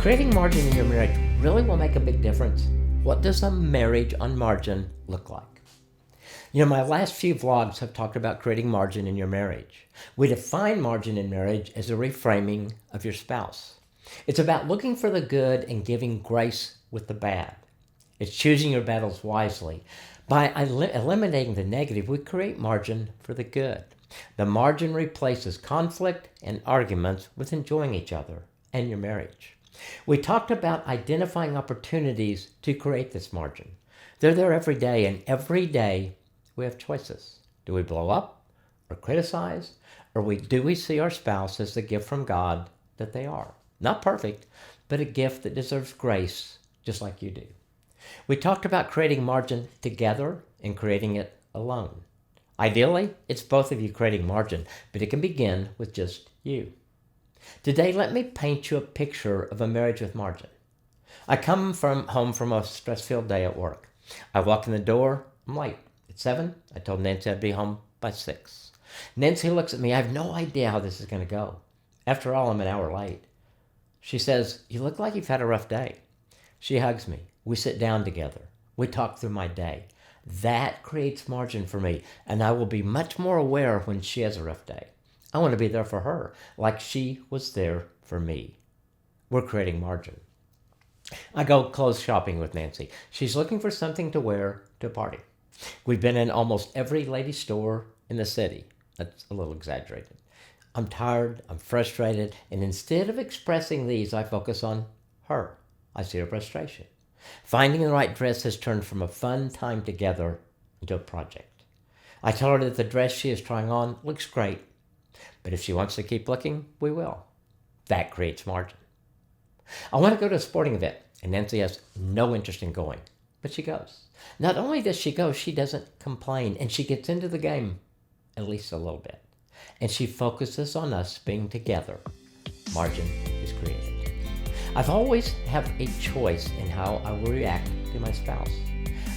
Creating margin in your marriage really will make a big difference. What does a marriage on margin look like? My last few vlogs have talked about creating margin in your marriage. We define margin in marriage as a reframing of your spouse. It's about looking for the good and giving grace with the bad. It's choosing your battles wisely. By eliminating the negative, we create margin for the good. The margin replaces conflict and arguments with enjoying each other and your marriage. We talked about identifying opportunities to create this margin. They're there every day, and every day we have choices. Do we blow up or criticize? Or do we see our spouse as the gift from God that they are? Not perfect, but a gift that deserves grace just like you do. We talked about creating margin together and creating it alone. Ideally, it's both of you creating margin, but it can begin with just you. Today, let me paint you a picture of a marriage with margin. I come home from a stress-filled day at work. I walk in the door, I'm late. At 7, I told Nancy I'd be home by 6. Nancy looks at me, I have no idea how this is going to go. After all, I'm an hour late. She says, "You look like you've had a rough day." She hugs me. We sit down together. We talk through my day. That creates margin for me, and I will be much more aware when she has a rough day. I want to be there for her, like she was there for me. We're creating margin. I go clothes shopping with Nancy. She's looking for something to wear to a party. We've been in almost every ladies' store in the city. That's a little exaggerated. I'm tired, I'm frustrated, and instead of expressing these, I focus on her. I see her frustration. Finding the right dress has turned from a fun time together into a project. I tell her that the dress she is trying on looks great, but if she wants to keep looking, we will. That creates margin. I want to go to a sporting event, and Nancy has no interest in going, but she goes. Not only does she go, she doesn't complain, and she gets into the game at least a little bit. And she focuses on us being together. Margin is created. I've always have a choice in how I will react to my spouse.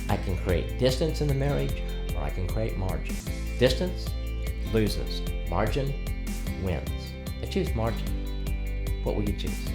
I can create distance in the marriage, or I can create margin. Distance loses. Margin wins. I choose margin. What will you choose?